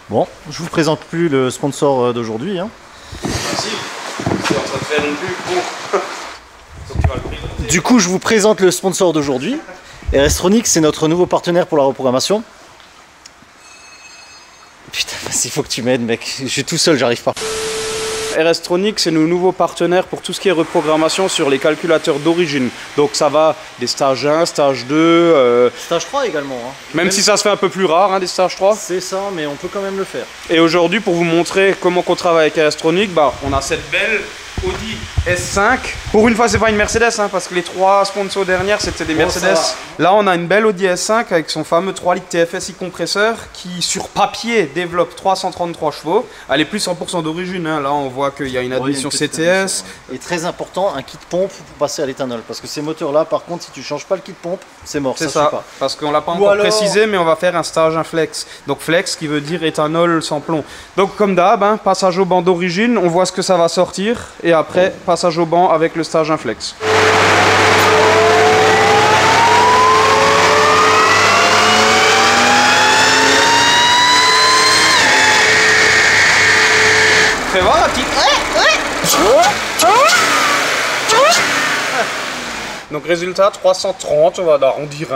Bon, je vous présente plus le sponsor d'aujourd'hui. Hein. Merci. C'est en train de faire une pub pour. Donc tu vas le présenter. Du coup, je vous présente le sponsor d'aujourd'hui. RS-Tronic, c'est notre nouveau partenaire pour la reprogrammation. Putain, il faut que tu m'aides, mec. Je suis tout seul, j'arrive pas. RS-Tronic, c'est nos nouveaux partenaires pour tout ce qui est reprogrammation sur les calculateurs d'origine. Donc ça va des stages 1, stage 2. Stage 3 également. Hein. Même si ça se fait un peu plus rare, hein, des stages 3. C'est ça, mais on peut quand même le faire. Et aujourd'hui, pour vous montrer comment on travaille avec RS-Tronic, bah, on a cette belle Audi S5. Pour une fois, c'est pas une Mercedes, hein, parce que les 3 sponsors dernières, c'était des Mercedes. Là, on a une belle Audi S5 avec son fameux 3 litres TFSI compresseur qui, sur papier, développe 333 chevaux. Elle est plus 100% d'origine. Hein. Là, on voit qu'il y a une admission CTS. Et très important, un kit pompe pour passer à l'éthanol. Parce que ces moteurs-là, par contre, si tu changes pas le kit pompe, c'est mort. C'est ça, parce qu'on l'a pas encore précisé, mais on va faire un stage, un flex. Donc flex qui veut dire éthanol sans plomb. Donc comme d'hab, hein, passage au banc d'origine, on voit ce que ça va sortir. Et après, passage au banc avec le stage inflex. Fais voir la petite. Donc résultat 330, on va arrondir.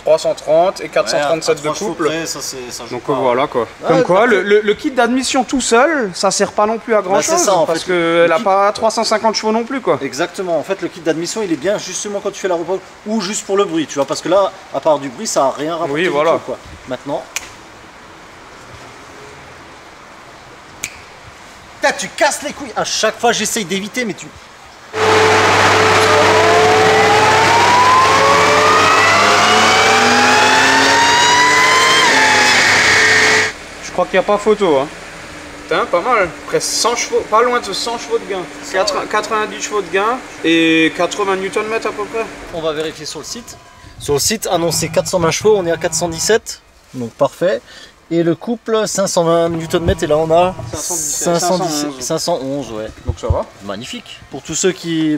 330 et 437 de couple. Près, ça donc voilà quoi. Comme quoi, le kit d'admission tout seul, ça sert pas non plus à grand chose. Parce qu'elle n'a pas 350 chevaux non plus quoi. Exactement, en fait le kit d'admission il est bien justement quand tu fais la repose ou juste pour le bruit, tu vois, parce que là, à part du bruit, ça n'a rien rapporté. Oui, voilà. Tout, quoi. Maintenant. Putain, tu casses les couilles. À chaque fois j'essaye d'éviter, mais tu. Je crois qu'il n'y a pas photo. Hein. Putain, pas mal. Presque 100 chevaux, pas loin de 100 chevaux de gain. 90 chevaux de gain et 80 Nm à peu près. On va vérifier sur le site. Sur le site annoncé 420 chevaux, on est à 417. Donc parfait. Et le couple 520 Nm et là on a 511 ouais. Donc ça va. Magnifique. Pour tous ceux qui,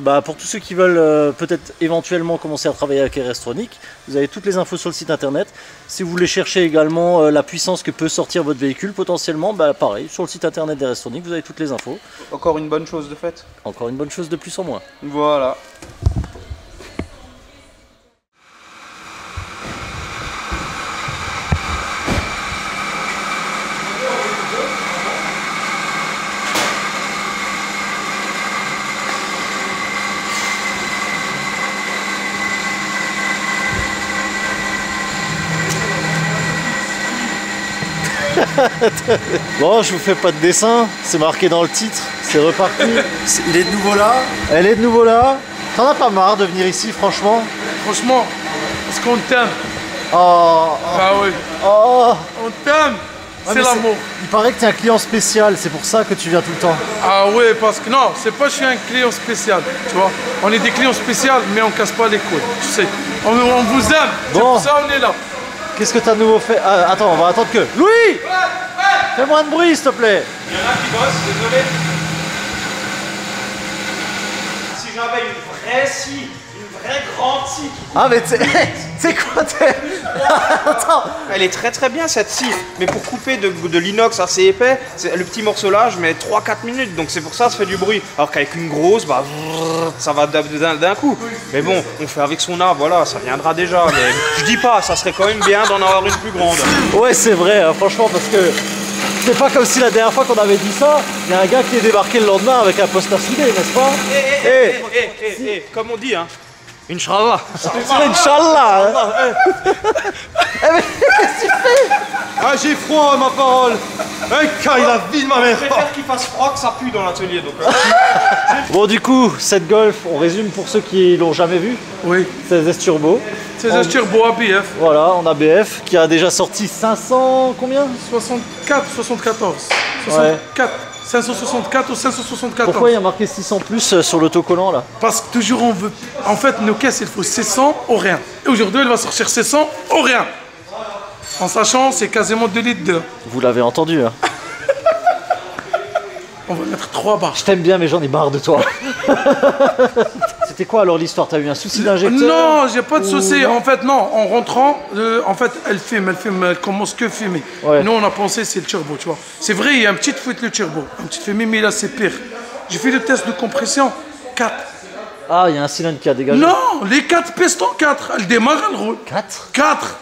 veulent peut-être éventuellement commencer à travailler avec RS-Tronic, vous avez toutes les infos sur le site internet. Si vous voulez chercher également la puissance que peut sortir votre véhicule potentiellement, pareil, sur le site internet d'RS-Tronic, vous avez toutes les infos. Encore une bonne chose de fait. Encore une bonne chose de plus en moins. Voilà. Bon, je vous fais pas de dessin, c'est marqué dans le titre, c'est reparti. Il est de nouveau là. Elle est de nouveau là. T'en as pas marre de venir ici, franchement? Franchement, parce qu'on t'aime. Oh, Ah oui. oh. On t'aime. C'est l'amour. Il paraît que t'es un client spécial, c'est pour ça que tu viens tout le temps. Ah oui, parce que non, c'est pas que je suis un client spécial, tu vois. On est des clients spéciaux, mais on casse pas les couilles, tu sais. On vous aime, c'est Bon. pour ça on est là. Qu'est-ce que t'as de nouveau fait? Ah, attends, on va attendre que... Louis! Fais moins de bruit, s'il te plaît. Il y en a qui bossent, désolé. Si j'avais une vraie scie, une vraie grande scie. Ah, mais c'est quoi t'es... Attends. Elle est très bien cette scie, mais pour couper de l'inox assez épais, le petit morceau là, je mets 3-4 minutes, donc c'est pour ça que ça fait du bruit. Alors qu'avec une grosse, ça va d'un coup. Mais bon, on fait avec son art, voilà, ça viendra déjà. Mais je dis pas, ça serait quand même bien d'en avoir une plus grande. Ouais, c'est vrai, hein, franchement, parce que c'est pas comme si la dernière fois qu'on avait dit ça, il y a un gars qui est débarqué le lendemain avec un poster soudé, n'est-ce pas? Comme on dit, hein. Inch'Allah. Inch'Allah. Mais qu'est-ce que tu fais? Ah, j'ai froid, ma parole. Car il a vie de ma mère. Je préfère qu'il fasse froid que ça pue dans l'atelier. Donc. Bon, du coup, cette Golf, on résume pour ceux qui l'ont jamais vu. Oui. 16S Turbo. 16S Turbo ABF. Voilà, on a BF qui a déjà sorti 500 combien? 74. 64. Ouais. 564 ou 574. Pourquoi il y a marqué 600 plus sur l'autocollant là? Parce que toujours on veut. En fait, nos caisses, il faut 600 au rien. Et aujourd'hui, elle va sortir 600 au rien. En sachant, c'est quasiment 2 litres d'eau. Vous l'avez entendu, hein. On va mettre 3 barres. Je t'aime bien, mais j'en ai marre de toi. c'était quoi alors l'histoire? T'as eu un souci d'injecteur? Non, j'ai pas de souci. En fait, non. En rentrant, en fait, elle commence que fumer. Ouais. Nous, on a pensé c'est le turbo, tu vois. C'est vrai, il y a un petit fuite le turbo, un petit fumée, mais là, c'est pire. J'ai fait le test de compression, 4. Ah, il y a un cylindre qui a dégagé. Non, les 4 pistons, 4. Elle démarre, elle roule. 4? 4.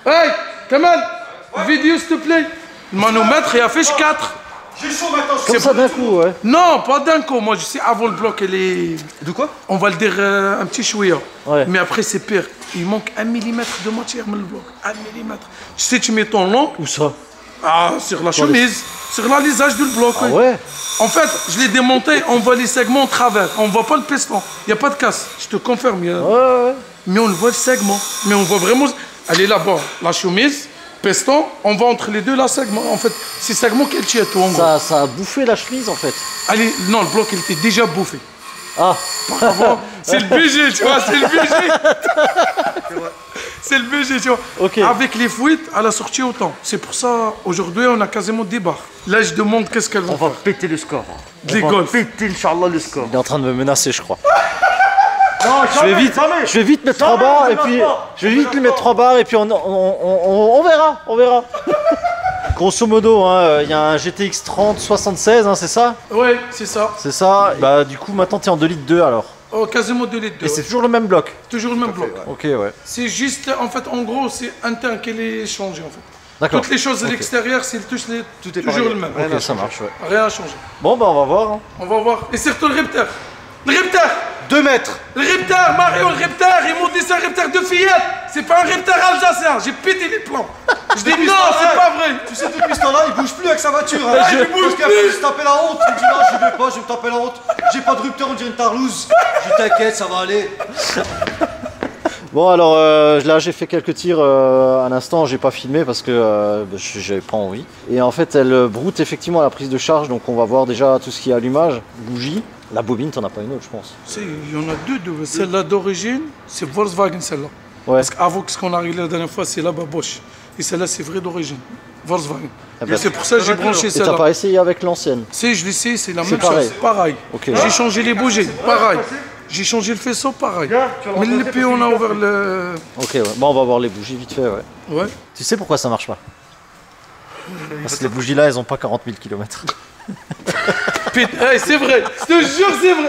Hey, Kamal, vidéo, s'il te plaît. Le manomètre, il affiche 4. J'ai chaud maintenant. Comme ça d'un coup, ouais. Non, pas d'un coup. Moi, je sais, avant le bloc, elle est... De quoi? On va le dire un petit chouïa. Ouais. Mais après, c'est pire. Il manque 1 mm de matière, mais le bloc. 1 mm. Tu sais, tu mets ton long. Où ça? Ah, sur la chemise. Sur l'alisage du bloc. Ah oui. ouais? En fait, je l'ai démonté. On voit les segments en travers. On voit pas le piston. Il n'y a pas de casse. Je te confirme. Ouais. Mais on le voit le segment. Mais on voit vraiment. Elle est là-bas. La chemise, piston. On voit entre les deux la segment. En fait, c'est segment qu'elle tient tout en gros. Ça a bouffé la chemise en fait. Allez, non, le bloc, il était déjà bouffé. Ah. C'est le BG, tu vois, c'est le BG. C'est le BG, tu vois. Ok. Avec les fuites, elle a sorti autant. C'est pour ça, aujourd'hui, on a quasiment des barres. Là, je demande qu'est-ce qu'elle va On va faire. péter le score. Des On va golfs. péter, Inch'Allah, le score. Il est en train de me menacer, je crois. Non, Je vais vite mettre 3 barres et puis je vais vite lui mettre 3 barres et puis on verra. Grosso modo, il y a un GTX 30 76, c'est ça? Ouais, c'est ça. C'est ça. Bah du coup maintenant t'es en 2 litres 2 alors. Oh, quasiment 2 litres. Et c'est toujours le même bloc. toujours le même bloc. Ok, ouais. C'est juste, en fait, en gros, c'est un temps qu'elle est changé, en fait. D'accord. Toutes les choses à Ok. l'extérieur, c'est toujours est toujours pareil. le même. Ok, ça marche, ouais. Rien à changer. Bon bah on va voir. On va voir. Et surtout le Reptar. Le Reptar. 2 mètres. Le Reptar, Mario, le Reptar, ils m'ont dit c'est un Reptar de fillette. C'est pas un Reptar alsacien. J'ai pété les plans. Je dis non, c'est pas vrai. Tu sais, depuis ce temps-là, il bouge plus avec sa voiture. Hein. Je bouge Parce qu'après, plus. il se tapait la honte. Il me dit non, je vais pas, je vais me taper la honte. J'ai pas de rupteur, on dirait une tarlouse. Je dis t'inquiète, ça va aller. Bon alors là j'ai fait quelques tirs à l'instant, j'ai pas filmé parce que j'avais pas envie. Et en fait elle broute effectivement à la prise de charge, donc on va voir déjà tout ce qui est allumage, bougie. La bobine t'en as pas une autre je pense. Il y en a deux. Celle-là d'origine, c'est Volkswagen celle-là. Ouais. Parce qu'avant ce qu'on a réglé la dernière fois, c'est là-bas Bosch. Et celle-là, c'est vrai d'origine. Volkswagen. ben, Et c'est pour ça que j'ai branché Et t'as celle-là. pas essayé avec l'ancienne? Si, je l'ai essayé, c'est la C'est même pareil. chose. Pareil. Ok. J'ai changé les bougies, pareil. J'ai changé le faisceau, pareil. Mais le l'épée, on a ouvert le... Ok ouais. Bon on va voir les bougies vite fait ouais. Ouais. Tu sais pourquoi ça marche pas? Parce que les bougies là elles ont pas 40 000 km. Hey, c'est vrai. Je te jure, c'est vrai.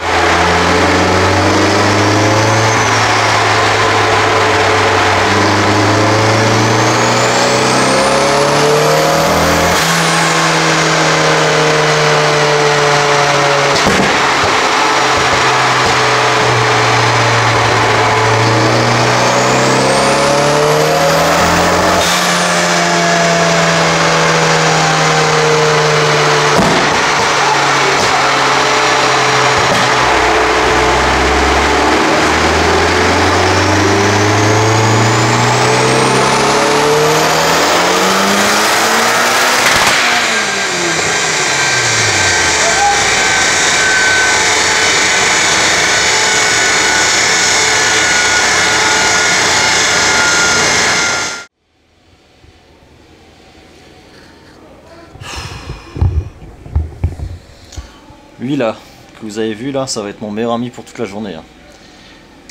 Lui là, que vous avez vu là, ça va être mon meilleur ami pour toute la journée. Hein.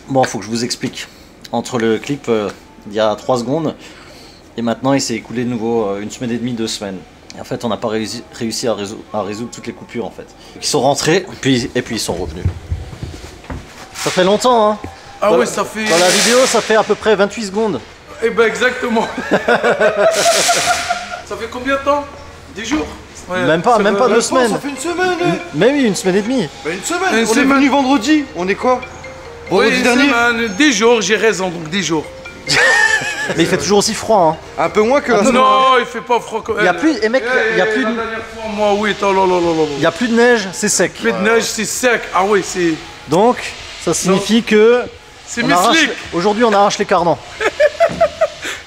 Bon, faut que je vous explique. Entre le clip il y a 3 secondes et maintenant il s'est écoulé de nouveau 1 semaine et demie, 2 semaines. Et en fait on n'a pas réussi à résoudre toutes les coupures en fait. Donc, ils sont rentrés et puis ils sont revenus. Ça fait longtemps hein. Ah Dans ouais, la- ça fait... Dans la vidéo ça fait à peu près 28 secondes. Eh ben exactement. Ça fait combien de temps? 10 jours? Ouais, Même pas ça 2 va- semaines. Ça fait une semaine. Hein. Mais oui, 1 semaine et demie. Bah, une semaine. Une On est semaine. venu vendredi. On est quoi? Oui, Vendredi dernier. 10 jours, j'ai raison, donc 10 jours. Mais il fait toujours aussi froid hein. Un peu moins que la semaine. Non, il fait pas froid comme... Il y a plus et mec, il y a plus La de, dernière fois, moi, oui, oh là là là là là. il y a plus de neige, c'est sec. Plus de neige, c'est sec. Ah oui, c'est... Donc ça signifie que C'est on arrache- mystique. aujourd'hui on arrache les carnans.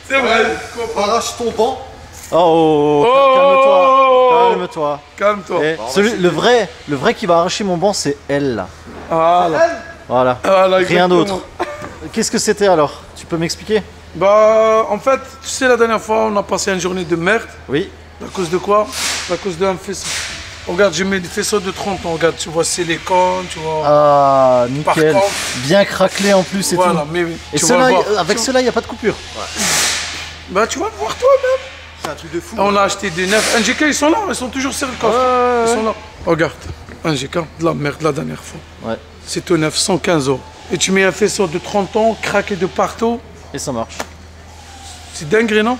C'est vrai. Arrache ton pan. Oh, Oh. calme-toi. Calme-toi. Et le vrai qui va arracher mon banc, c'est elle là. Ah là. Voilà. Ah, là, Rien exactement. d'autre. Qu'est-ce que c'était alors? Tu peux m'expliquer? Bah, en fait, tu sais, la dernière fois, on a passé une journée de merde. Oui. À cause de quoi? À cause d'un faisceau. Regarde, j'ai mis des faisceaux de 30 ans. Regarde, tu vois silicone, tu vois. Ah, nickel. Par contre- Bien craquelé en plus et Voilà, tout. mais oui. Et tu vas ceux-là, voir. avec ceux-là, il n'y a pas de coupure. Bah, tu vas voir toi-même. C'est un truc de fou. On a acheté des neufs. NGK, ils sont là, ils sont toujours sur le coffre. Ils sont là. Regarde, NGK, de la merde la dernière fois. Ouais. C'est tout neuf, 115 euros. Et tu mets un faisceau de 30 ans, craqué de partout. Et ça marche. C'est dingue, non?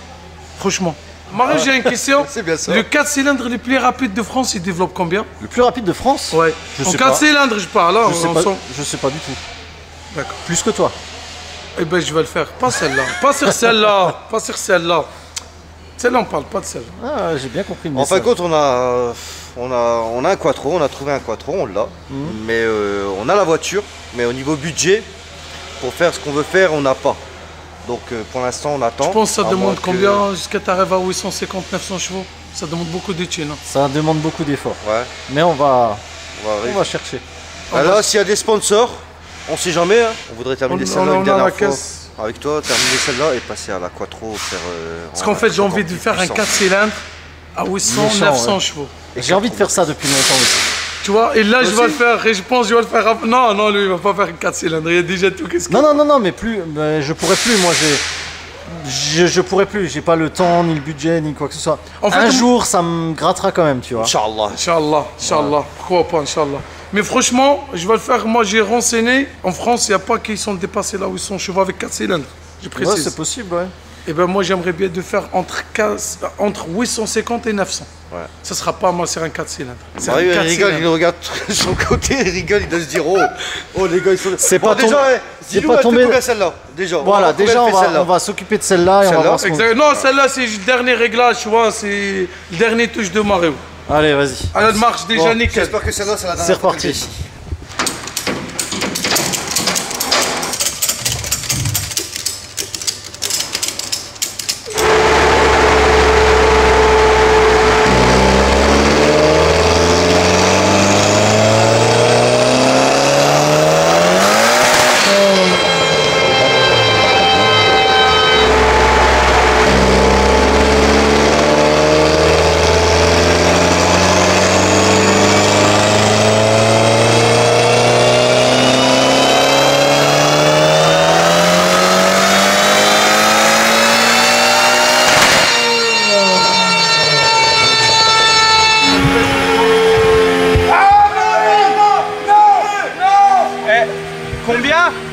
Franchement. Marie, j'ai une question. C'est bien ça. Le 4 cylindres les plus rapides de France, il développe combien? Le plus rapide de France? Ouais. Je En sais 4 pas. cylindres, je parle. Là, Je sais pas du tout. D'accord. Plus que toi. Eh ben, je vais le faire. Pas celle-là. Pas sur celle-là. Pas sur celle-là. Celle-là, on parle pas de celle-là. Ah, j'ai bien compris le En fin de message. compte, on a un quattro, on a trouvé un quattro, on l'a. Mais on a la voiture, mais au niveau budget, pour faire ce qu'on veut faire, on n'a pas. Donc pour l'instant, on attend. Je pense que ça À moins demande que- combien jusqu'à t'arrives à 850, 900 chevaux? Ça demande beaucoup de thunes. Hein. Ça demande beaucoup d'efforts. Ouais, Mais on va arriver. chercher. Ah, là, s'il y a des sponsors, on sait jamais. Hein. On voudrait terminer celle-là on une a dernière la fois. caisse. Avec toi, terminer celle-là et passer à la quattro. Faire, Parce qu'en fait, j'ai envie de faire un 4 cylindres à 800, Méchant, 900 ouais. chevaux. J'ai envie de faire ça depuis longtemps aussi. Tu vois, et là, je vais aussi. le faire. Et je pense que je vais le faire. Non, non, lui, il va pas faire un 4 cylindres. Il y a déjà tout. Qu'est-ce que. Non, mais plus. Je pourrais plus. Moi, je pourrais plus. J'ai pas le temps, ni le budget, ni quoi que ce soit. En fait, un on- jour, ça me grattera quand même, tu vois. Inch'Allah. Inch'Allah, Inch'Allah. Pourquoi pas, Inch'Allah. Mais franchement, je vais le faire. Moi, j'ai renseigné. En France, il n'y a pas qui sont dépassés là où ils sont chevaux avec 4 cylindres. Je Ouais, précise. c'est possible, ouais. Et ben moi, j'aimerais bien de faire entre 850 et 900. Ouais. Ça sera pas moi sur un 4 cylindres. C'est Mario, un il 4 rigole, il cylindres. regarde de son côté, il rigole, il doit se dire oh les gars ils sont. C'est Bon, pas déjà, tombé- dis-nous pas elle fait tombé- combien celle-là déjà. Voilà, déjà, on va s'occuper de celle-là et on va Celle-là, voir ce qu'on... Exact. Non, celle-là, c'est le dernier réglage, tu vois. C'est le dernier touche de Mario. Allez, vas-y. Elle marche déjà Bon, nickel. J'espère que celle-là c'est la dernière. C'est fois reparti.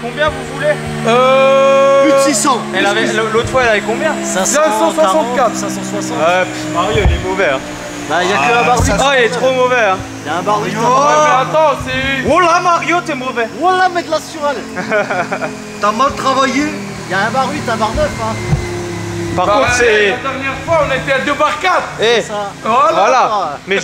Combien vous voulez? Plus de 600. L'autre fois elle avait combien? 564. 560. Mario il est mauvais. Hein. Bah, il y a que un bar huit. Oh il est trop mauvais. Hein. Il y a un bar 8. Ouais, mais attends, c'est. Oh là Mario t'es mauvais. Voilà, mais de la surale. T'as mal travaillé. Il y a un bar 8, un bar 9, hein. Par Bah, contre c'est... La dernière fois, on était à 2 bar 4. Eh, Ça. voilà. Mais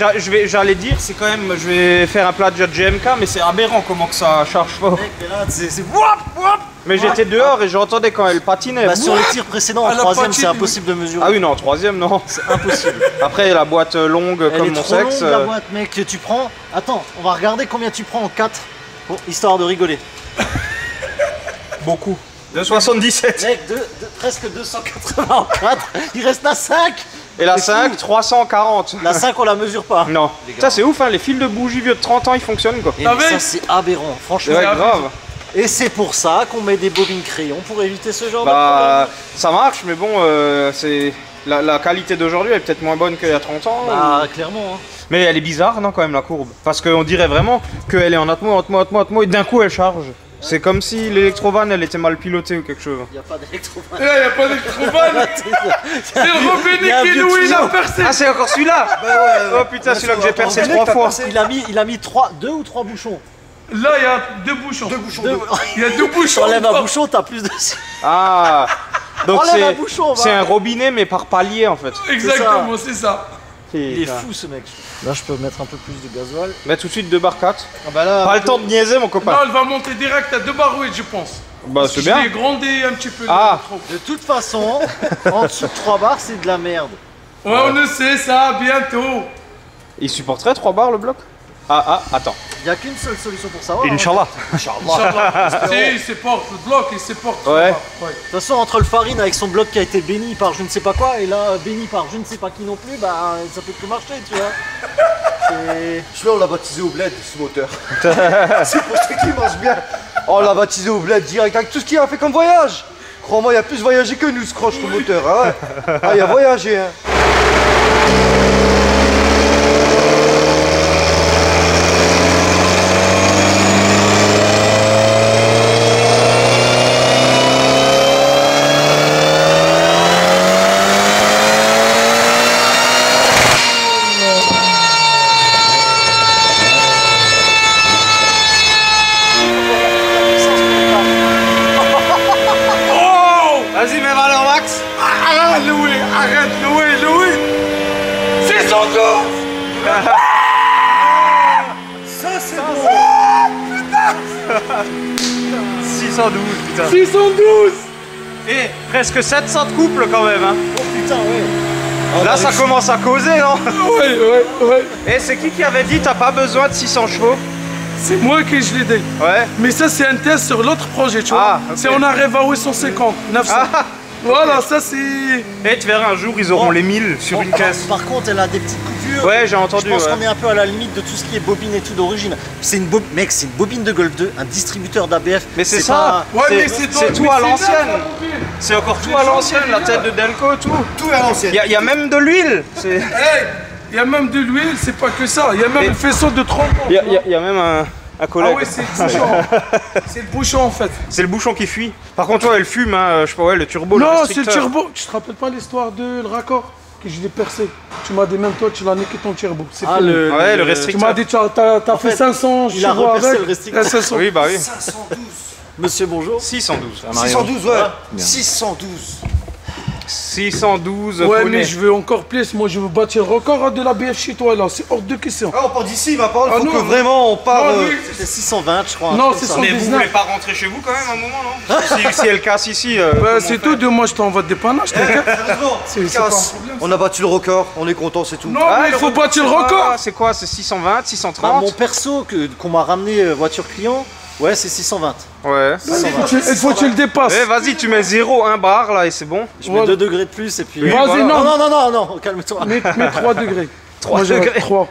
j'allais dire, c'est quand même, je vais faire un plat de GMK, mais c'est aberrant comment que ça charge fort. Mec, mais là, c'est wouap, wouap. Mais j'étais dehors et j'entendais quand elle patinait. Bah, sur les tirs précédents, en Elle a troisième, pas c'est tiré. impossible de mesurer. Ah oui non, troisième non. C'est impossible. Après la boîte longue Elle comme est mon trop sexe. longue, la boîte, mec. Tu prends... Attends, on va regarder combien tu prends en 4. Bon, histoire de rigoler. Beaucoup. De 77. Mec, presque 280 en 4. Il reste la 5. Et la C'est 5, fou. 340. La 5, on la mesure pas. Non. Ça c'est ouf hein, les fils de bougie vieux de 30 ans ils fonctionnent quoi. Et Ah mais oui. ça, c'est aberrant, franchement. Ouais grave. Et c'est pour ça qu'on met des bobines crayons pour éviter ce genre de Bah ça marche mais bon c'est... La qualité d'aujourd'hui est peut-être moins bonne qu'il y a 30 ans. problème. Bah, clairement. Hein. Mais elle est bizarre non quand même la courbe. Parce qu'on dirait vraiment qu'elle est en atmo et d'un coup elle charge. C'est comme si l'électrovan elle était mal pilotée ou quelque chose. Il n'y a pas d'électrovan. Et là, il n'y a pas d'électrovan. C'est le Il y a un robinet qui vieux nous il tuyau. a percé. Ah c'est encore celui-là. Oh putain celui-là que j'ai percé attends, 3 fois. Il a mis 2 ou 3 bouchons. Là, il y a 2 bouchons. Deux- Il y a 2 bouchons. T'enlèves un bouchon, t'as plus de... Ah donc Enlève un bouchon, c'est va. un robinet mais par palier en fait. Exactement, c'est ça. Il est fou ce mec. Là je peux mettre un peu plus de gasoil. Mais tout de suite 2 bar 4. Ah bah là. Pas le temps de niaiser mon Non, copain. elle va monter direct à 2 bar 8, je pense. Bah c'est Je bien. l'ai grandi un petit peu. Ah. De toute façon, en dessous de 3 bars c'est de la merde. Ouais, on le sait ça, bientôt. Il supporterait 3 bars le bloc? Ah attends. Il n'y a qu'une seule solution pour savoir. hein. Inch'Allah. Inch'Allah. Si, il supporte le bloc, il supporte. Ouais. Ouais. De toute façon, entre le Farine avec son bloc qui a été béni par je ne sais pas quoi et là béni par je ne sais pas qui non plus, bah ça peut que marcher, tu vois. Celui-là, on l'a baptisé au bled, ce moteur. C'est pour ça qu'il marche bien. Oh, on l'a baptisé au bled direct avec tout ce qu'il a fait comme voyage. Crois-moi, il a plus voyagé que nous, ce croche, le moteur. Ah, ouais. Ah, il a voyagé, hein. Vas-y, mets valeur max. Arrête, Louis, arrête, Louis. 612. Ça, c'est bon. 612, putain. 612. Et presque 700 de couple quand même, hein. Oh putain, ouais. Là, ça commence à causer, non? Ouais. Et c'est qui avait dit t'as pas besoin de 600 chevaux? C'est moi qui je l'ai dit. Ouais. Mais ça, c'est un test sur l'autre projet, tu vois. Ah, ok. C'est on arrive à 850, 900. Ah. Voilà, ça c'est... Et tu verras un jour, ils auront les 1000 sur Bon, une caisse. Par contre, elle a des petites coupures. Ouais, j'ai entendu. Je pense ouais. qu'on est un peu à la limite de tout ce qui est bobine et tout d'origine. C'est une bobine, mec, c'est une bobine de Golf 2, un distributeur d'ABF. Mais c'est ça. Ouais, mais C'est tout à l'ancienne. C'est encore tout à l'ancienne, la tête de Delco, tout. Tout est à l'ancienne. Il y a même de l'huile. Hey, il y a même de l'huile, c'est pas que ça. Il y a même Et- le faisceau de 30 ans. Il y a même un Ah collègue. ouais, c'est le bouchon. C'est le bouchon en fait. C'est le bouchon qui fuit. Par contre, ouais, elle fume, hein, je sais pas, ouais, le turbo. Non, le c'est le restricteur. turbo. Tu te rappelles pas l'histoire de le raccord que je l'ai percé? Tu m'as dit même toi, tu l'as niqué ton turbo. C'est Ah, fini. Ouais, le Tu restricteur. m'as dit, t'as fait fait, 500 il a chevaux repercé avec. le restricteur. 500. Oui, bah oui. 512. Monsieur, bonjour. 612. 612, ouais. 612. 612 Ouais, poneys. mais je veux encore plus. Moi, je veux battre le record de la BF chez toi là. C'est hors de question. Ah, on part d'ici, ma parole. Ah, Faut non, que non. vraiment on part. Non, lui, C'était 620, je crois. un Non, truc c'est comme ça. Mais vous 119. voulez pas rentrer chez vous quand même un moment, non? si elle casse ici. Bah, comment c'est on tout. fait De moi, je t'envoie des panaches. t'inquiète. Sérieusement, C'est pas un casse. problème, ça. On a battu le record, on est content, c'est tout. Non, Ah, mais il faut battre le c'est quoi record. C'est quoi? C'est 620, Bah, 630? mon perso qu'on m'a ramené voiture client, ouais, c'est 620. Ouais. Il faut que tu le dépasses. Eh, vas-y, tu mets 0, 1 bar là et c'est bon. Je mets 2 degrés de plus et puis. Vas-y, voilà. non. Non, calme-toi. Mets 3 degrés. 3 degrés. 3.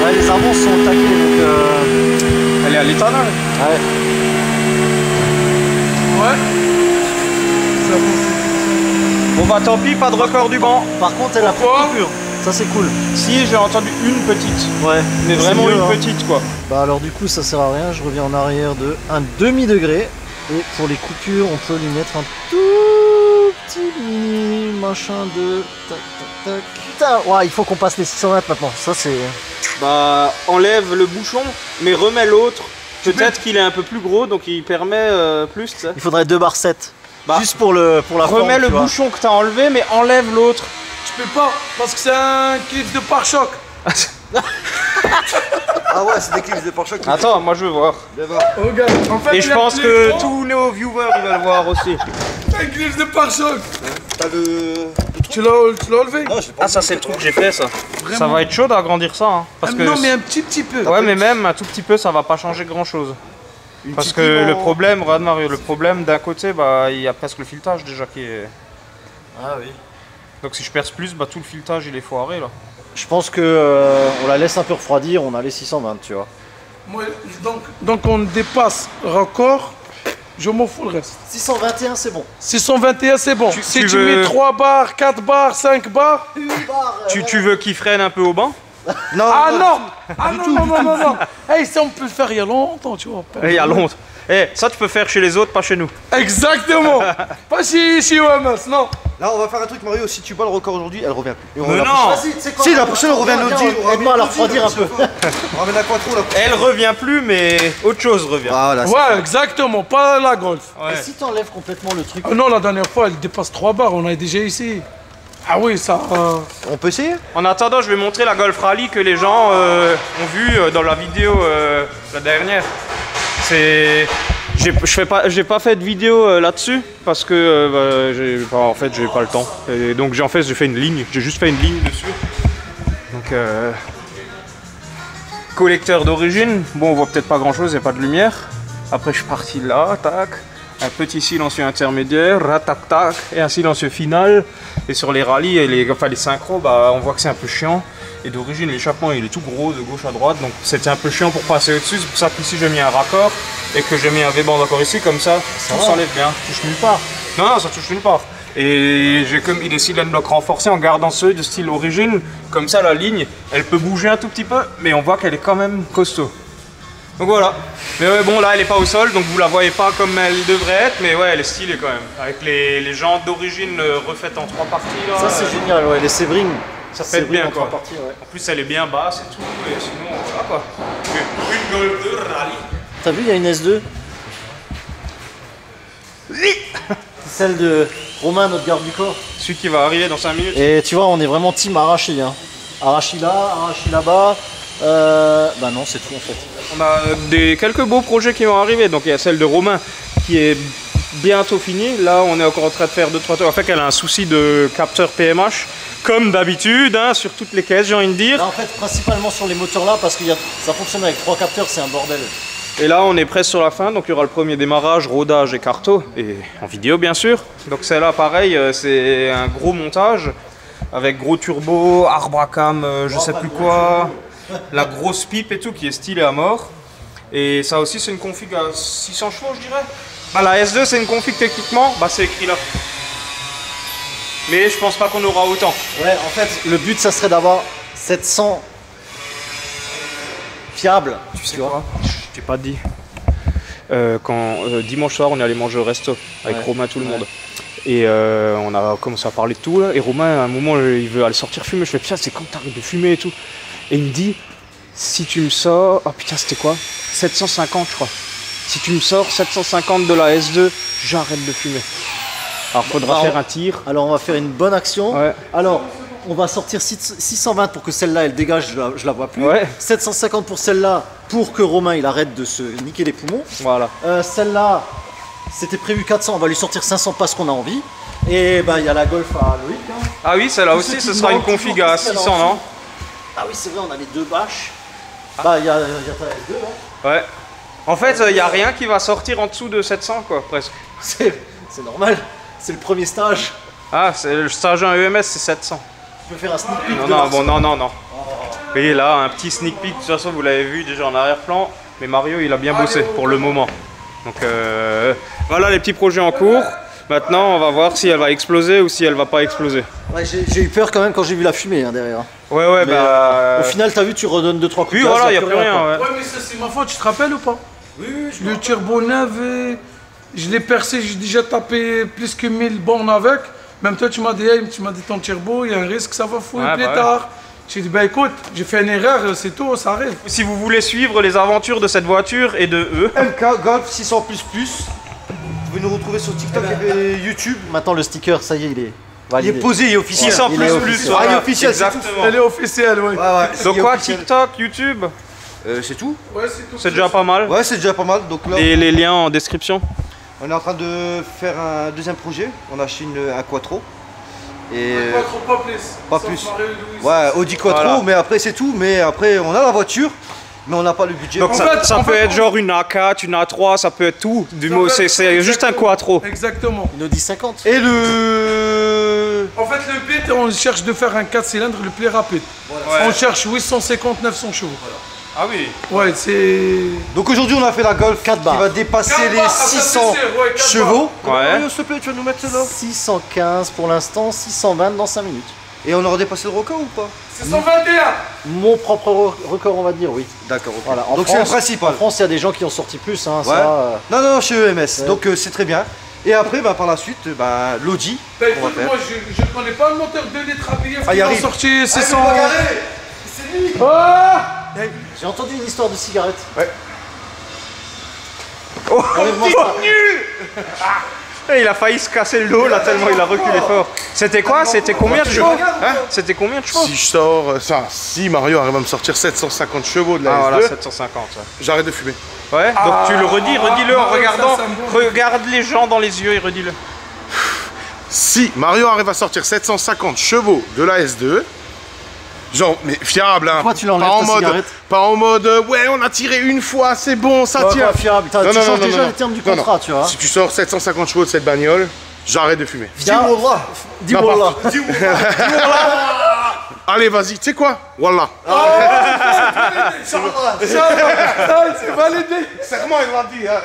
Ouais, les avances sont au taquet donc. Elle est à l'éthanol. Ouais. Ouais. Bon bah tant pis, pas de record du banc. Par contre, elle a pas Pourquoi de coupure. Ça, c'est cool. Si, j'ai entendu une petite. Ouais. Mais C'est vraiment mieux, une hein. petite quoi. Bah, alors, du coup, ça sert à rien. Je reviens en arrière de un demi-degré. Et pour les coupures, on peut lui mettre un tout petit mini machin de. Tac, tac, tac. Putain, ouais, il faut qu'on passe les 620 maintenant. Ça, c'est. Bah enlève le bouchon, mais remets l'autre. Peut-être qu'il est un peu plus gros, donc il permet plus, tu sais. Il faudrait 2 barres 7. Bah, Juste pour la forme. Remets le tu vois. bouchon que t'as enlevé, mais enlève l'autre. Tu peux pas, parce que c'est un clip de pare-choc. Ah ouais, c'est des clips de pare-choc. Attends, moi je veux voir. Viens voir. Regarde, en fait, Et il je y a pense un que clip- tous nos viewers ils veulent voir aussi. un clip de pare-choc. T'as le. Tu l'as enlevé? Non, j'ai pas. Ah ça c'est le truc que j'ai fait ça. Ça va être chaud d'agrandir ça hein, parce que Non, mais un petit peu. ouais mais même un tout petit peu ça va pas changer grand chose. Parce que le problème, regarde Mario, le problème d'un côté bah il y a presque le filetage déjà qui est. Ah oui. Donc si je perce plus, bah tout le filetage il est foiré là. Je pense que on la laisse un peu refroidir. On a les 620, tu vois. Moi, donc on dépasse record, je m'en fous le reste. 621, c'est bon. 621 c'est bon. Si tu tu veux- mets 3 barres, 4 barres, 5 barres. Tu veux qu'il freine un peu au banc? Non, Ah non. Ah non. Hey, ça on peut le faire il y a longtemps, tu vois. Il y a longtemps. Eh, ça tu peux faire chez les autres, pas chez nous. Exactement. Pas chez OMS, non. Là, on va faire un truc, Mario. Si tu bats le record aujourd'hui, elle revient plus. Et on Mais la non. prochaine- Vas-y, tu sais quoi. Si, la prochaine, on revient à notre deal. Aide-moi à la refroidir un peu. On ramène à Quattro la prochaine. Elle revient plus, mais autre chose revient. Voilà, c'est Ouais, exactement, pas la Golf. Ouais. Et si t'enlèves complètement le truc. Ah non, la dernière fois, elle dépasse 3 barres, on a déjà ici. Ah oui, ça... On peut essayer? En attendant, je vais montrer la Golf Rally que les gens ont vu dans la vidéo la dernière. J'ai pas fait de vidéo là-dessus parce que en fait j'ai pas le temps. Et donc j'ai fait une ligne, j'ai juste fait une ligne dessus. Donc collecteur d'origine, bon on voit peut-être pas grand chose, il n'y a pas de lumière. Après je suis parti là, tac. Un petit silencieux intermédiaire, tac tac, et un silencieux final. Et sur les rallyes et les synchros, bah, on voit que c'est un peu chiant. Et d'origine, l'échappement il est tout gros de gauche à droite, donc c'était un peu chiant pour passer au-dessus. C'est pour ça qu'ici j'ai mis un raccord et que j'ai mis un V-band encore ici, comme ça, tout s'enlève bien. Ça touche nulle part. Non, ça touche nulle part. Et j'ai mis des cylindres blocs renforcés en gardant ceux de style origine. Comme ça, la ligne, elle peut bouger un tout petit peu, mais on voit qu'elle est quand même costaud. Donc voilà. Mais ouais, bon, là, elle est pas au sol, donc vous la voyez pas comme elle devrait être, mais ouais, elle est stylée quand même. Avec les jantes d'origine refaites en 3 parties. Là, Ça, c'est génial, ouais, les Sebring. ça fait bien, quoi. Parties, ouais. En plus, elle est bien basse et tout, et sinon, voilà quoi. Une Golf 2 rallye. T'as vu, il y a une S2. Celle de Romain, notre garde du corps. Celui qui va arriver dans 5 minutes. Et tu vois, on est vraiment team Arashi. Hein. Arashi là, Arashi là-bas. Bah non, c'est tout en fait. On a quelques beaux projets qui vont arriver. Donc il y a celle de Romain qui est bientôt finie. Là, on est encore en train de faire 2-3 tours. En fait, elle a un souci de capteur PMH, comme d'habitude, hein, sur toutes les caisses, j'ai envie de dire. Là, en fait, principalement sur les moteurs là, parce que ça fonctionne avec 3 capteurs, c'est un bordel. Et là, on est presque sur la fin. Donc il y aura le premier démarrage, rodage et carto, et en vidéo bien sûr. Donc celle-là, pareil, c'est un gros montage avec gros turbo, arbre à cam, je sais plus quoi. La grosse pipe et tout qui est stylée à mort. Et ça aussi c'est une config à 600 chevaux je dirais. Bah la S2 c'est une config techniquement, bah c'est écrit là. Mais je pense pas qu'on aura autant. Ouais, en fait, le but ça serait d'avoir 700 fiables. Tu vois, je t'ai pas dit. Dimanche soir on est allé manger au resto avec Romain, tout le monde. Et on a commencé à parler de tout là. Et Romain à un moment il veut aller sortir fumer. Je fais putain c'est quand t'arrêtes de fumer et tout. Et il me dit, si tu me sors... Oh putain, c'était quoi? 750, je crois. Si tu me sors 750 de la S2, j'arrête de fumer. Alors, faudra faire un tir. Alors, on va faire une bonne action. Ouais. Alors, on va sortir 620 pour que celle-là, elle dégage, je la vois plus. Ouais. 750 pour celle-là, pour que Romain, il arrête de se niquer les poumons. Voilà. Celle-là, c'était prévu 400, on va lui sortir 500 parce qu'on a envie. Et ben, il y a la Golf à Loïc. Hein. Ah oui, celle-là aussi, ce sera une config à 600, non? Ah oui, c'est vrai, on a les 2 bâches. Bah, il y a ta S2, là. Ouais. En fait, il n'y a rien qui va sortir en dessous de 700, quoi, presque. C'est normal, c'est le premier stage. Ah, le stage 1 EMS, c'est 700. Tu peux faire un sneak peek Non, de non, Larson. bon, non. Et là, un petit sneak peek, de toute façon, vous l'avez vu déjà en arrière-plan. Mais Mario, il a bien bossé pour le moment. Donc, voilà les petits projets en cours. Maintenant, on va voir si elle va exploser ou si elle va pas exploser. Ouais, j'ai eu peur quand même quand j'ai vu la fumée hein, derrière. Ouais, Mais, bah... au final, t'as vu, tu redonnes 2-3 coups Oui, de gaz, voilà, il n'y a plus rien, quoi. ouais. Ouais, mais ça c'est ma faute, tu te rappelles ou pas? Oui, le turbo neuf, je l'ai percé, j'ai déjà tapé plus que 1000 bornes avec. Même toi, tu m'as dit, hey, ton turbo, il y a un risque, ça va fouiller Ouais, plus bah tard. J'ai dit, bah écoute, j'ai fait une erreur, c'est tout, ça arrive. Si vous voulez suivre les aventures de cette voiture et de eux, MK Golf 600++. Vous pouvez nous retrouver sur TikTok et YouTube. Maintenant, le sticker, ça y est, il est Il est validé. posé, il est officiel. 600 il est plus officiel. Ah, il est voilà. officiel, c'est tout. Exactement. Elle est officielle, ouais. Ouais, ouais. Donc il est quoi, officiel. TikTok, YouTube, C'est tout. Ouais, c'est tout. c'est déjà pas mal. Ouais, c'est déjà pas mal. Donc là, Et les liens en description. on est en train de faire un deuxième projet. On a acheté un Quattro. Et Pas plus. pas Sauf plus. Marie-Louise. ouais, Audi Quattro, Voilà. mais après c'est tout. Mais après, on a la voiture, mais on n'a pas le budget. Donc En ça, fait, ça en peut fait, être genre une A4, une A3, ça peut être tout. Du mot, Ça peut c'est être- juste un quattro. Exactement. Une Audi 50. Et le... En fait, le but, on cherche de faire un 4 cylindres le plus rapide. Ouais. On cherche 850-900 chevaux. Ah oui. Ouais, c'est... Donc aujourd'hui, on a fait la Golf 4 qui barres. va dépasser 4 les barres, ça 600 fait plaisir, ouais, 4 chevaux. Ouais. S'il te plaît, tu vas nous mettre celle-là. 615 pour l'instant, 620 dans 5 minutes. Et on aura dépassé le record ou pas? C'est 121. Mon propre record, on va dire, oui. D'accord, ok. Voilà. En Donc c'est le France- principal. En France, il y a des gens qui ont sorti plus. Hein, Ouais. ça, Non, non, chez EMS. Ouais. Donc c'est très bien. Et après, bah, par la suite, bah, l'Audi. Bah on va écoute, faire. moi je connais pas le moteur 2 litres à BF Ah, il qui a arrive. sorti 600... C'est lui. Ah J'ai entendu une histoire de cigarette. Ouais. Oh, Enlève-moi ça. Et il a failli se casser le dos là tellement il a reculé fort. C'était quoi? C'était combien de chevaux? C'était combien de chevaux? Si je sors, si Mario arrive à me sortir 750 chevaux de la S2, voilà, 750. Ouais. j'arrête de fumer. Ouais, donc tu le redis-le en ouais, regardant. ça me bon. Regarde les gens dans les yeux et redis-le. Si Mario arrive à sortir 750 chevaux de la S2, genre, mais fiable, hein. Pourquoi tu l'enlèves, pas en ta mode, cigarette? pas en mode, ouais, on a tiré une fois, c'est bon, ça Ouais, tient. quoi, fiable. Tu changes déjà les termes du Non, non. contrat, tu vois. Si tu sors 750 chevaux de cette bagnole, j'arrête de fumer. Dis-moi Allez, vas-y, tu sais quoi? Wallah. C'est validé. Serment, il l'a dit, hein.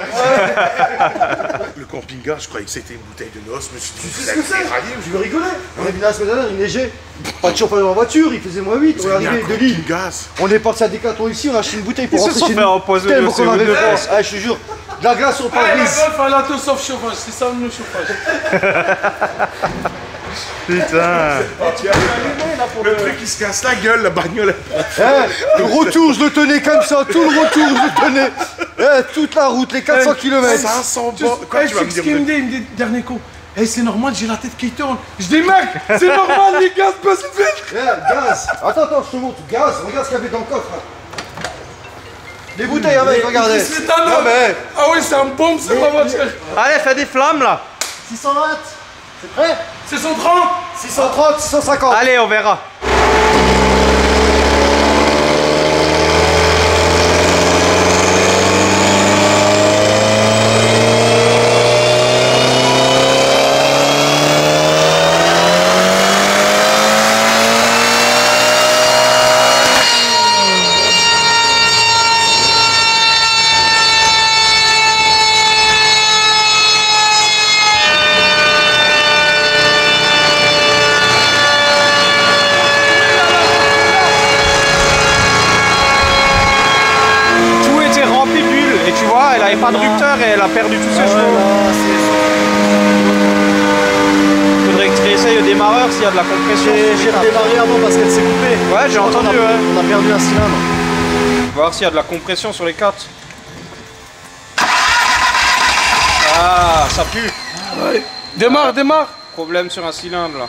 Le camping-gaz, je croyais que c'était une bouteille de noces, mais Tu sais ce que c'est? Je veux rigoler. On est venu la semaine dernière, il neigeait. Pas de chauffage dans la voiture, il faisait -8. On est arrivé de Lille. Gaz. On est parti à Decathlon ici, on a acheté une bouteille pour Ils se rentrer sont chez fait nous. empoisonner Tellement au qu'on avait CO2. froid. Ah, je te jure. De la glace au La pare-brise. golf, elle a tout sauf chauffage. C'est ça le chauffage. Putain. Le truc, il se casse la gueule, la bagnole. Le retour, je le tenais comme ça. Tout le retour, je le tenais. Toute la route, les 400 km. 500 bords. Quoi, tu vas me Ce dire qu'il me dit, il me dit, dernier coup. Hey, c'est normal, j'ai la tête qui tourne. Je dis, mec, c'est normal, les gaz passent vite. Gaz. Attends, je te montre. Gaz, regarde ce qu'il y avait dans le coffre. Les bouteilles avec, regardez. C'est un Non, homme. mais. Ah oui, c'est un bombe, c'est ma voiture. Allez, fais des flammes là. 620. C'est prêt? C'est 130. 630, 650. Allez, on verra. Pas de rupteur et elle a perdu tous ses chevaux. Faudrait que tu réessayes au démarreur s'il y a de la compression. J'ai redémarré avant parce qu'elle s'est coupée. Ouais, j'ai entendu. On a perdu un cylindre. On va voir s'il y a de la compression sur les 4. Ah, ça pue. Ouais. Démarre. Problème sur un cylindre là.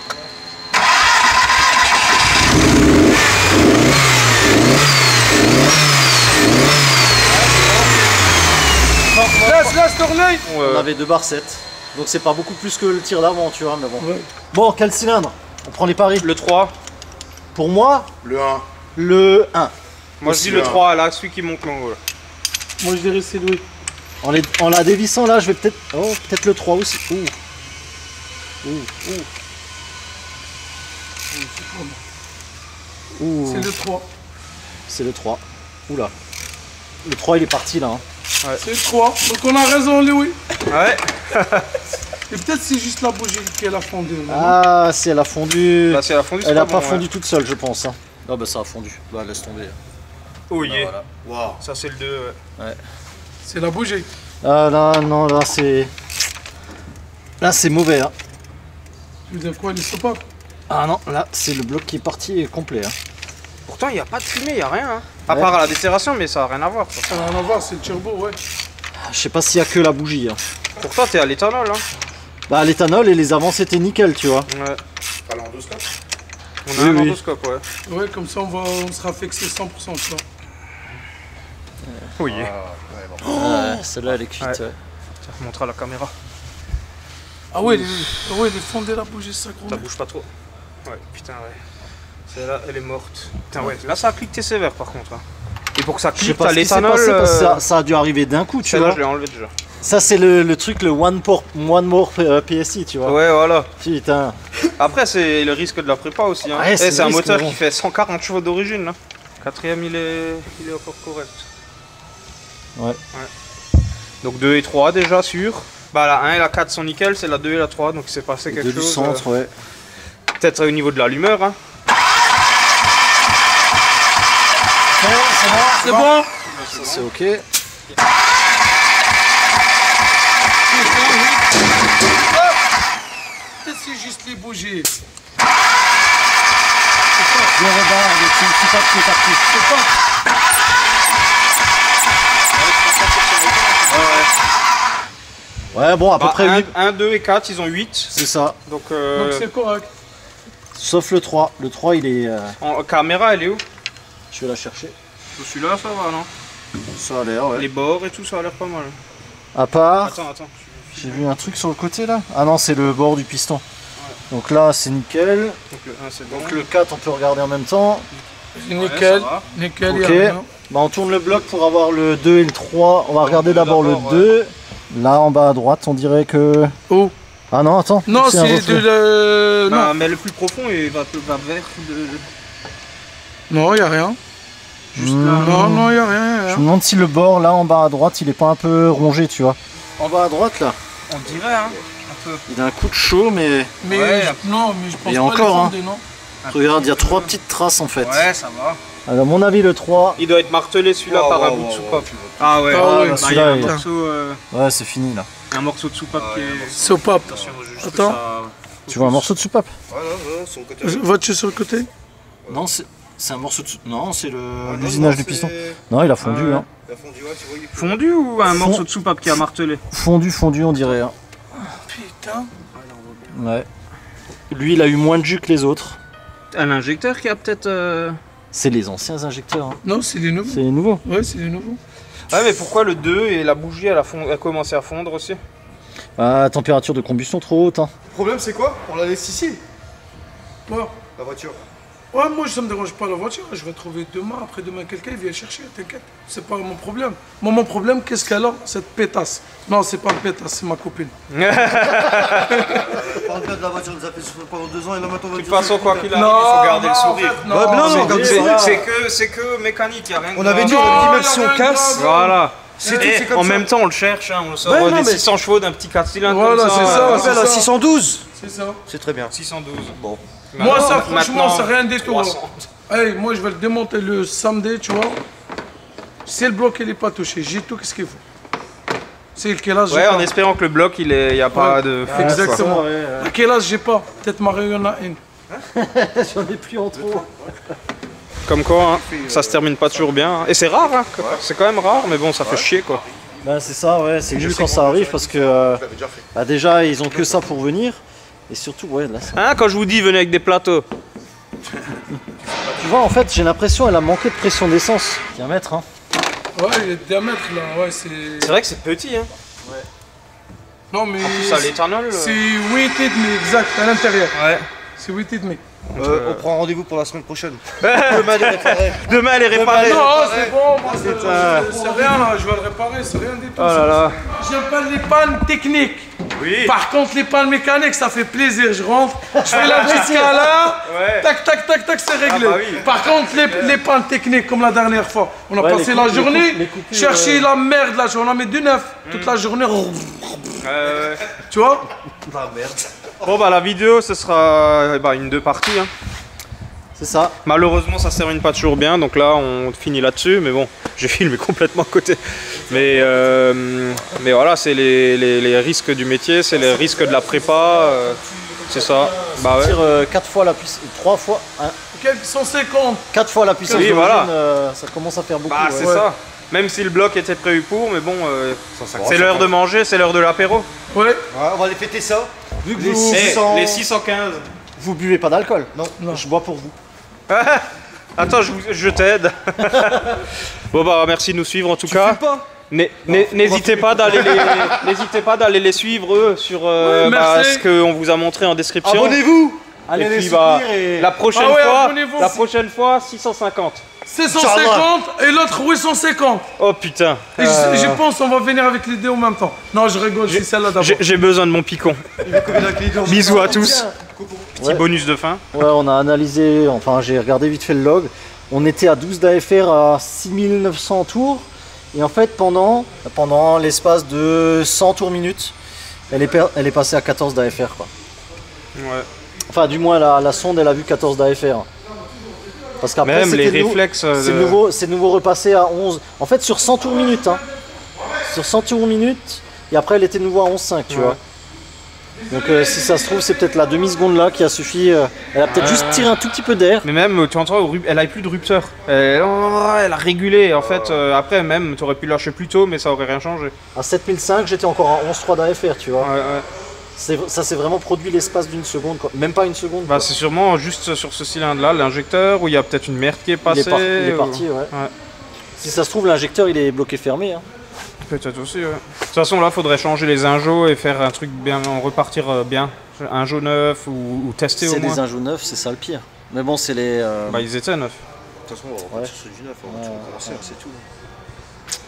Laisse tourner. On avait 2 barres 7. Donc c'est pas beaucoup plus que le tir d'avant, tu vois, mais bon. Ouais. Bon, quel cylindre? On prend les paris. Le 3. Pour moi, le 1. Le 1. Moi je dis le 3, là, celui qui monte en haut. Là. Moi je dirais c'est Louis. En la dévissant là, je vais peut-être... Oh, peut-être le 3 aussi. C'est le 3. C'est le 3. Oula. Le 3 il est parti là. Hein. Ouais. C'est le 3. Donc on a raison Louis. Ouais. Et peut-être c'est juste la bougie qu'elle a fondu. Ah, si elle a fondu. Là, si elle a fondu, elle a pas fondu toute seule, je pense. Hein. Ah bah ça a fondu. Bah laisse tomber. Oh yeah. Voilà. Wow. Ça c'est le 2. Ouais. C'est la bougie. Ah là, non, là c'est... Là c'est mauvais. Hein. Tu veux dire quoi, les sopas? Ah non, là c'est le bloc qui est parti complet. Hein. Pourtant il n'y a pas de fumée, il n'y a rien. Hein. À part à la déterration, mais ça n'a rien à voir. Ça n'a rien à voir, c'est le turbo, ouais. Je sais pas s'il y a que la bougie. Hein. Pourtant t'es à l'éthanol. Hein. Bah l'éthanol et les avant c'était nickel, tu vois. Ouais. Pas l'endoscope. On a un endoscope, ouais. Ouais, comme ça on sera fixé 100%, tu vois. Oui. Celle-là elle est cuite. Ouais. Ça remontera à la caméra. Ah ouais, les fondés la bougie, ça gros. Ça bouge pas trop. Ouais, putain, ouais. Celle-là, elle est morte. Putain, ouais. Là, ça a cliqué sévère par contre. Hein. Et pour que ça clique, t'as l'éthanol. Ça a dû arriver d'un coup, tu vois. Là, je l'ai enlevé déjà. Ça, c'est le truc, le one more PSI, tu vois. Ouais, voilà. Putain. Après, c'est le risque de la prépa aussi. Hein. Ouais, c'est un moteur qui fait 140 chevaux d'origine. Hein. Quatrième, il est encore correct. Ouais. Donc 2 et 3 déjà sûr. Bah la 1 et la 4 sont nickel, c'est la 2 et la 3, donc il s'est passé quelque chose. Du centre, ouais. Peut-être au niveau de l'allumeur. Hein. C'est bon. C'est ok. Peut-être c'est juste les bougies. Bien regarde, c'est une petite qui est partie. Ouais, bon, à peu près 8. 1, 2 et 4, ils ont 8. C'est ça. Donc c'est correct. Sauf le 3. Le 3, il est... en caméra, elle est où? Je vais la chercher. Celui-là, ça va, non? Ça a l'air, ouais. Les bords et tout, ça a l'air pas mal. À part... Attends. J'ai vu un truc sur le côté, là. Ah non, c'est le bord du piston. Ouais. Donc là, c'est nickel. Donc le 1, c'est bon. Donc le 4, on peut regarder en même temps. Nickel. Ouais, Nickel, Ok. y a rien. Bah, on tourne le bloc pour avoir le 2 et le 3. On va regarder d'abord le 2. Là, en bas à droite, on dirait que... Oh. Ah non, attends. Non, un c'est reflet. de le... Bah, Non, mais le plus profond, il va vers de... non, y a rien. Juste là. Non, y a rien. y a Je rien. me demande si le bord, là, en bas à droite, il est pas un peu rongé, tu vois. En bas à droite, là, On dirait, hein, un peu. il a un coup de chaud, mais... Mais Ouais. non, mais je pense Et pas encore, les fonder, non. Regarde, il y a 3 petites traces, en fait. Ouais, ça va. Alors, à mon avis, le 3... Il doit être martelé celui-là par un bout de soupape. Ah ouais, Ah ouais. bah, il y a Celui-là, un il- morceau, Ouais, c'est fini, là. de soupape qui est... Sopape. Attention, juste Attends. que ça... Tu vois un morceau de soupape? Ouais, sur le côté. Vas-tu sur le côté? Non, c'est un morceau de soupape. Non, c'est non, l'usinage du c'est- piston. Non, il a fondu, Ah ouais. hein. La fondue, ouais, tu vois, il est Fondu ou un Fond- morceau de soupape qui a martelé? Fondu, on dirait. Hein. Putain. Ouais. Lui, il a eu moins de jus que les autres. Un injecteur qui a peut-être... C'est les anciens injecteurs. Hein. Non, c'est les nouveaux. C'est nouveau. Ouais, c'est les nouveaux. Ouais, mais pourquoi le 2 et la bougie, elle a commencé à fondre aussi? Ah, température de combustion trop haute. Hein. Le problème, c'est quoi? On la laisse ici, Ouais. la voiture. Ouais, moi ça me dérange pas la voiture, je vais trouver demain, après-demain quelqu'un, il vient chercher, t'inquiète. C'est pas mon problème. Moi, mon problème, qu'est-ce qu'elle a, cette pétasse? Non, c'est pas une pétasse, c'est ma copine. Parle bien de la voiture, nous a fait souffrir pendant 2 ans et là maintenant on va De toute dire façon, quoi qu'il arrive, Non, il faut garder le en sourire. fait, non, Ouais, mais non, c'est- non, regarde, C'est que mécanique, y a rien de On avait grave. dit, Non, on avait dit même y a si on rien de casse. grave. Voilà. C'est tout, Et c'est comme en ça. même temps, on le cherche, hein, on sort Ouais, non, des mais- 600 chevaux d'un petit 4 cylindres Voilà, comme ça. c'est ça, On fait la ça. 612. C'est ça. C'est très bien. 612. Bon. Moi, ça, Maintenant, franchement, c'est rien du tout. 300. Hey, moi, je vais le démonter le samedi, tu vois. Si le bloc, il est pas touché, j'ai tout, qu'est-ce qu'il faut. C'est quel âge Ouais, j'ai en pas. espérant que le bloc, il n'y a pas Ouais. de... Exactement. Ouais, ouais. À quel âge j'ai pas? Peut-être Mario, il y en a une. J'en ai plus en trop. Comme quoi, hein, ça se termine pas toujours bien. hein. Et c'est rare, hein, c'est quand même rare, mais bon, ça fait chier, quoi. Bah, c'est ça, ouais. C'est nul quand ça arrive parce que Je l'avais déjà fait. bah, déjà, ils ont que ça pour venir. Et surtout, ouais, là, ça... Hein, quand je vous dis, venez avec des plateaux. Tu vois, en fait, j'ai l'impression qu'elle a manqué de pression d'essence. Diamètre, hein. Ouais, le diamètre, là, ouais, c'est... C'est vrai que c'est petit, hein. Non, mais... En plus, à l'éthanol... C'est 8,5 exact, à l'intérieur. Ouais. C'est 8,5. On prend rendez-vous pour la semaine prochaine. Demain, les réparer. Demain, elle est réparée. Non, c'est bon, moi, c'est rien, là, je vais le réparer, c'est rien du tout. Oh là là. J'aime pas les pannes techniques. Oui. Par contre, les pannes mécaniques, ça fait plaisir. Je rentre, je fais la petite scala, Ouais. tac, tac, tac, tac, c'est réglé. Ah bah oui. Par contre, les pannes techniques, comme la dernière fois, on a Ouais, passé les la coupes- journée, les coupures, chercher la merde, là, on a mis du neuf. Toute la journée, tu vois. Ah merde. Bon, bah, la vidéo, ce sera une 2 parties, hein. C'est ça. Malheureusement, ça se termine pas toujours bien, donc là, on finit là-dessus. Mais bon, j'ai filmé complètement à côté. Mais voilà, c'est les risques du métier, c'est les risques de la prépa. C'est ça. Bah ouais. Tire 4 fois la puissance, 3 fois, hein, Quels 150. 4 fois la puissance Oui, d'origine, voilà. ça commence à faire beaucoup. Bah, ouais. c'est ça. Même si le bloc était prévu pour, mais bon, c'est l'heure de manger, c'est l'heure de l'apéro. Ouais. Ouais, on va aller fêter ça. Vu que Les vous... 600. Les 615. Vous buvez pas d'alcool? Non. Je bois pour vous. Attends, je t'aide. Bon bah merci de nous suivre en tout cas. fumes pas? N'hésitez pas d'aller les suivre eux sur merci. ce qu'on vous a montré en description. Abonnez-vous. Allez Et les puis bah, soutenir et... la prochaine Ah ouais, fois, abonnez-vous. 650. 650 et l'autre 850. Oh putain. Et je pense on va venir avec les deux en même temps. Non, je rigole, c'est celle-là d'abord. J'ai besoin de mon picon. Bisous à tous. Petit Ouais. bonus de fin. Ouais, on a analysé, enfin j'ai regardé vite fait le log. On était à 12 d'AFR à 6900 tours. Et en fait, pendant l'espace de 100 tours minutes, elle est passée à 14 d'AFR, quoi. Ouais. Enfin, du moins, la sonde, elle a vu 14 d'AFR. Parce qu'après, Même les c'était réflexes. c'est nouveau repassé à 11. En fait, sur 100 tours minutes. Hein. Sur 100 tours minutes. Et après, elle était nouveau à 11,5, tu vois. Donc si ça se trouve, c'est peut-être la demi-seconde là qui a suffi. Elle a peut-être juste tiré un tout petit peu d'air. Mais même, tu entends, elle a plus de rupteur. Elle a régulé. En fait, après, même, tu aurais pu lâcher plus tôt, mais ça aurait rien changé. À 7005, j'étais encore à 11.3 d'AFR, tu vois. Ouais. Ça s'est vraiment produit l'espace d'une seconde, quoi. Même pas une seconde. Bah, c'est sûrement juste sur ce cylindre-là, l'injecteur, où il y a peut-être une merde qui est passée. Il est parti, ouais. Si ça se trouve, l'injecteur il est bloqué fermé. Hein. Peut-être aussi, ouais. De toute façon, là, faudrait changer les injos et faire un truc bien, repartir bien. Un jaune neuf ou tester au moins. C'est des injos neufs, c'est ça le pire. Mais bon, c'est les. Bah, ils étaient neufs. De toute façon, on va partir sur du neuf, on va commencer, c'est tout.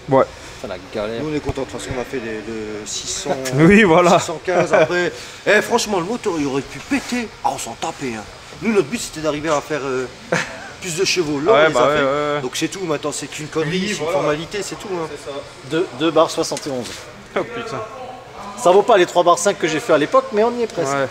Ouais. Enfin, la galère. Nous, on est content, de toute façon, on a fait le 600. Oui, voilà. 615 après. Franchement, le moteur, il aurait pu péter. Ah, on s'en tapait. Hein. Nous, notre but, c'était d'arriver à faire plus de chevaux. Là, on les a fait. Donc, c'est tout. Maintenant, c'est qu'une connerie, c'est une formalité, c'est tout. Hein. C'est ça. 2 barres 71. Oh putain. Ça vaut pas les 3 barres 5 que j'ai fait à l'époque, mais on y est presque. Ouais.